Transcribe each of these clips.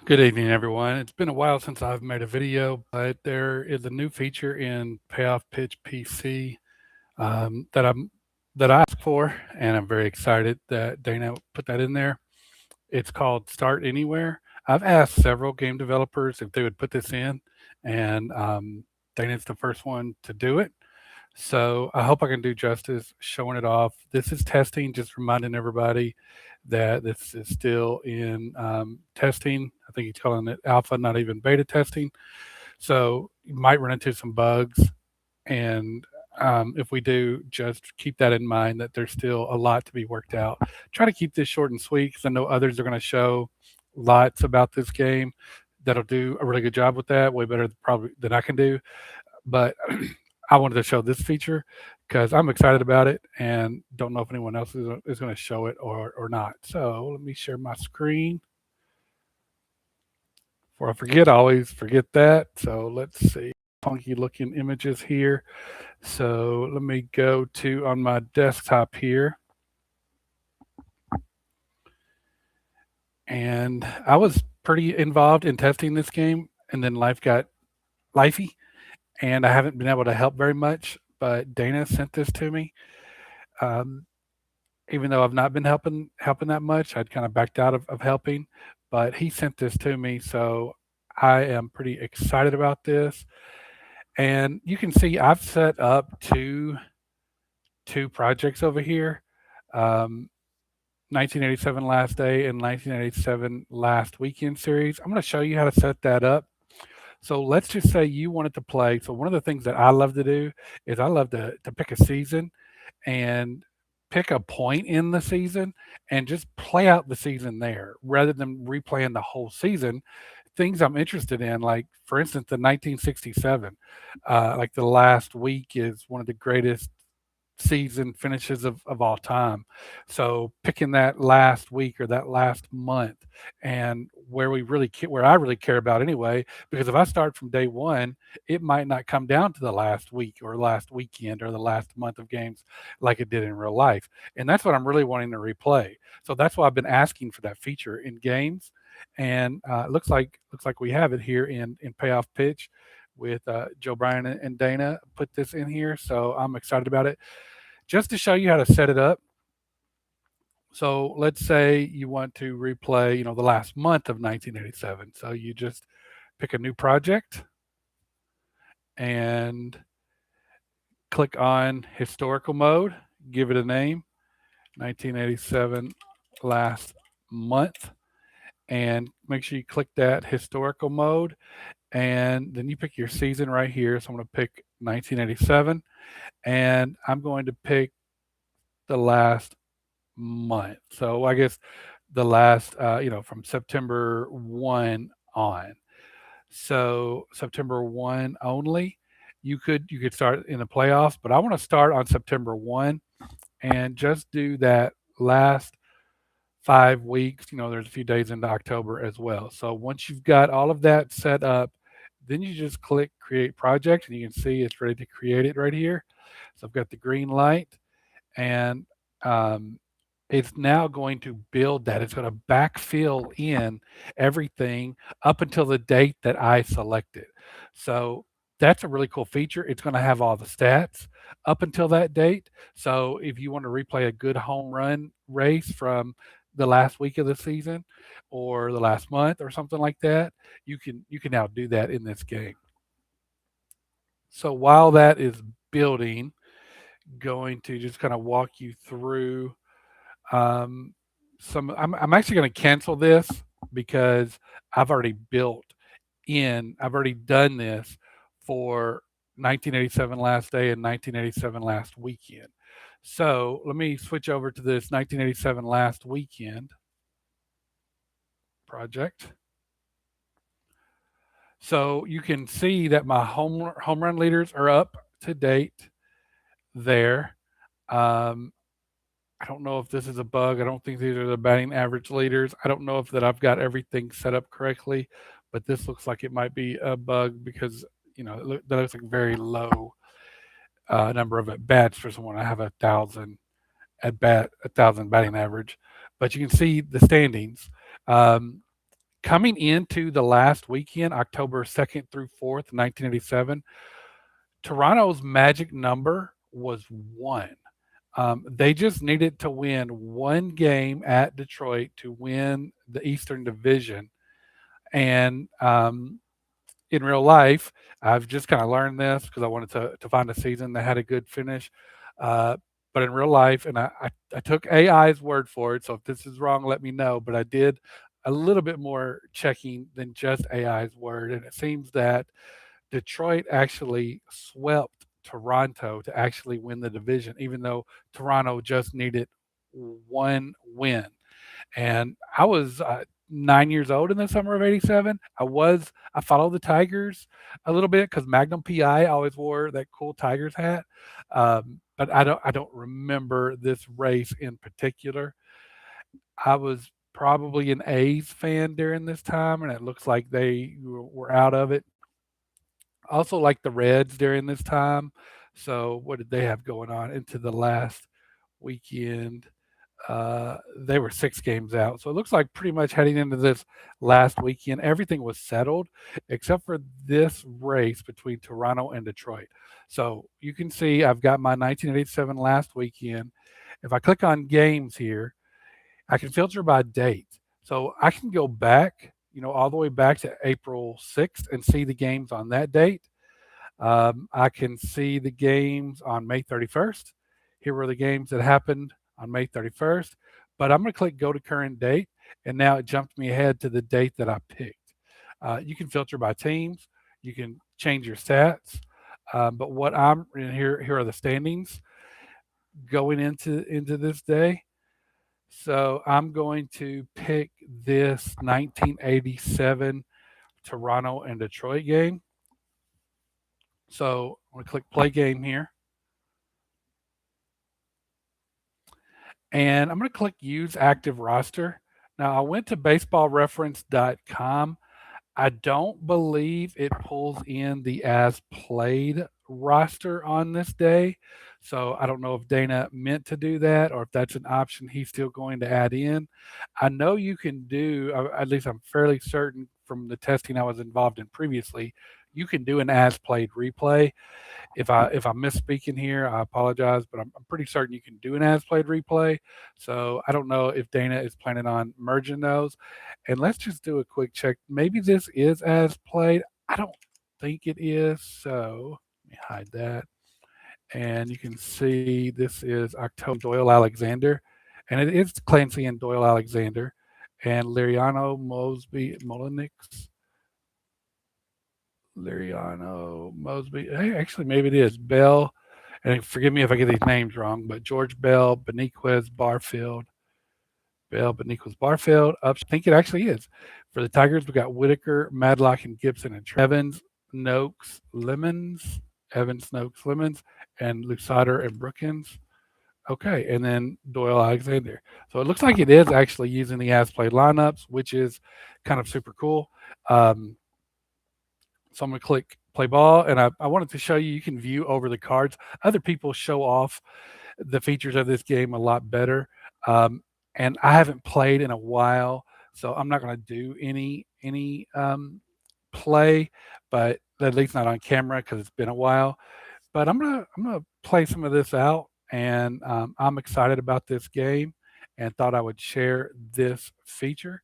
Good evening, everyone. It's been a while since I've made a video, but there is a new feature in Payoff Pitch PC that I asked for, and I'm very excited that Dana put that in there. It's called Start Anywhere. I've asked several game developers if they would put this in, and Dana's the first one to do it. So I hope I can do justice showing it off. This is testing, just reminding everybody that this is still in testing. I think he's calling it alpha, not even beta testing. So you might run into some bugs. And if we do, just keep that in mind that there's still a lot to be worked out. Try to keep this short and sweet because I know others are going to show lots about this game that'll do a really good job with that, way better probably than I can do. But I wanted to show this feature because I'm excited about it and don't know if anyone else is going to show it or not. So let me share my screen before I forget. I always forget that. So let's see, funky looking images here. So let me go to on my desktop here. And I was pretty involved in testing this game, and then life got lifey, and I haven't been able to help very much. But Dana sent this to me. Um, Even though I've not been helping that much, I'd kind of backed out of helping, but he sent this to me, so I am pretty excited about this. And you can see I've set up two projects over here. Um, 1987 last day and 1987 last weekend series. I'm going to show you how to set that up. So let's just say you wanted to play. So one of the things that I love to do is I love to pick a season and pick a point in the season and just play out the season there rather than replaying the whole season. Things I'm interested in, like for instance, the 1967, like the last week is one of the greatest season finishes of all time. So picking that last week or that last month and where I really care about anyway, because if I start from day one, it might not come down to the last week or last weekend or the last month of games like it did in real life. And that's what I'm really wanting to replay. So that's why I've been asking for that feature in games. And it looks like we have it here in Payoff Pitch with Joe Bryan and Dana put this in here. So I'm excited about it just to show you how to set it up. So let's say you want to replay, the last month of 1987. So you just pick a new project and click on historical mode, give it a name, 1987 last month, and make sure you click that historical mode. And then you pick your season right here. So I'm going to pick 1987 and I'm going to pick the last month. So I guess the last, from September 1 on. So September 1 only. You could start in the playoffs, but I want to start on September 1 and just do that last 5 weeks. There's a few days into October as well. So once you've got all of that set up, then you just click create project and you can see it's ready to create it right here. So I've got the green light and um, it's now going to build that. It's going to backfill in everything up until the date that I selected. So that's a really cool feature. It's going to have all the stats up until that date. So if you want to replay a good home run race from the last week of the season or the last month or something like that, you can now do that in this game. So while that is building, going to just kind of walk you through um, I'm actually going to cancel this because I've already done this for 1987 last day and 1987 last weekend. So let me switch over to this 1987 last weekend project. So you can see that my home run leaders are up to date there. Um, I don't know if this is a bug. I don't think these are the batting average leaders. I don't know if that I've got everything set up correctly, but this looks like it might be a bug because that looks like very low number of at bats for someone. I have 1,000 at bat, 1,000 batting average, but you can see the standings. Um, Coming into the last weekend, October 2nd through 4th, 1987, Toronto's magic number was one. They just needed to win one game at Detroit to win the Eastern Division. And in real life, I've just kind of learned this because I wanted to find a season that had a good finish. Uh, but in real life, and I took AI's word for it. So if this is wrong, let me know. But I did a little bit more checking than just AI's word. And it seems that Detroit actually swept Toronto to actually win the division, even though Toronto just needed one win. And I was 9 years old in the summer of '87. I followed the Tigers a little bit because Magnum PI always wore that cool Tigers hat. But I don't remember this race in particular. I was probably an A's fan during this time, and it looks like they were out of it. Also, like the Reds during this time. So, what did they have going on into the last weekend? They were 6 games out. So, it looks like pretty much heading into this last weekend, everything was settled except for this race between Toronto and Detroit. So, you can see I've got my 1987 last weekend. If I click on games here, I can filter by date. So I can go back, all the way back to April 6th and see the games on that date. I can see the games on May 31st. Here were the games that happened on May 31st. But I'm going to click go to current date. And now it jumped me ahead to the date that I picked. You can filter by teams. You can change your stats. But what I'm and here are the standings going into this day. So I'm going to pick this 1987 Toronto and Detroit game. So I'm going to click play game here. And I'm going to click use active roster. Now I went to baseballreference.com. I don't believe it pulls in the as played roster on this day. So I don't know if Dana meant to do that or if that's an option he's still going to add in. I know you can do, at least I'm fairly certain from the testing I was involved in previously, you can do an as played replay. If I'm misspeaking here, I apologize, but I'm pretty certain you can do an as played replay. So I don't know if Dana is planning on merging those. And let's just do a quick check. Maybe this is as played. I don't think it is. So let me hide that. And you can see this is October Doyle Alexander, and it is Clancy and Doyle Alexander, and Liriano Mosby Molinix. Liriano Mosby. Hey, actually, maybe it is Bell. And forgive me if I get these names wrong, but George Bell, Beniquez, Barfield, Bell, Beniquez, Barfield. I think it actually is. For the Tigers, we got Whitaker, Madlock, and Gibson, and Evans, Noakes, Lemons, Evans, Noakes, Lemons, and Lusada and Brookins. Okay, and then Doyle Alexander. So it looks like it is actually using the as played lineups, which is kind of super cool. Um, so I'm going to click play ball, and I wanted to show you you can view over the cards. Other people show off the features of this game a lot better, and I haven't played in a while, so I'm not going to do any play, but at least not on camera because it's been a while. But I'm gonna play some of this out, and I'm excited about this game, and thought I would share this feature.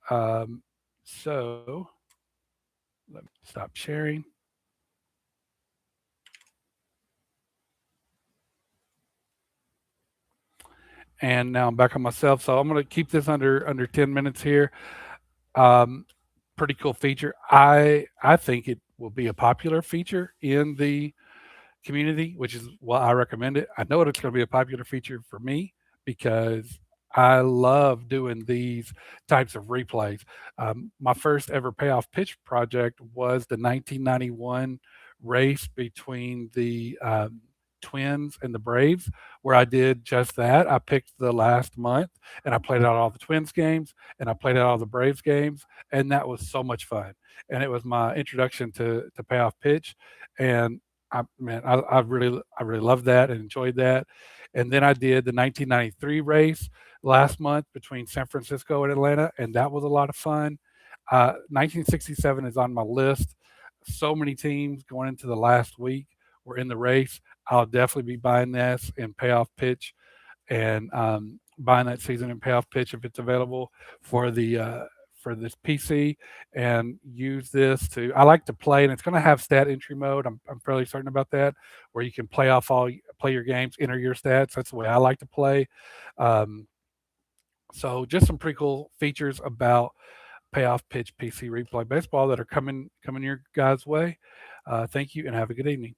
Um, so let me stop sharing. And now I'm back on myself. So I'm going to keep this under 10 minutes here. Um, Pretty cool feature. I think it will be a popular feature in the community, which is why I recommend it. I know it's going to be a popular feature for me because I love doing these types of replays. My first ever payoff pitch project was the 1991 race between the Twins and the Braves, where I did just that. I picked the last month and I played out all the Twins games and I played out all the Braves games, and that was so much fun. And it was my introduction to payoff pitch, and I really loved that and enjoyed that. And then I did the 1993 race last month between San Francisco and Atlanta, and that was a lot of fun. 1967 is on my list. So many teams going into the last week were in the race. I'll definitely be buying this in payoff pitch and buying that season and payoff pitch if it's available for the for this PC and use this to. I like to play, and it's going to have stat entry mode. I'm fairly certain about that, where you can play your games, enter your stats. That's the way I like to play. Um, so just some pretty cool features about payoff pitch PC replay baseball that are coming your guys' way. Thank you and have a good evening.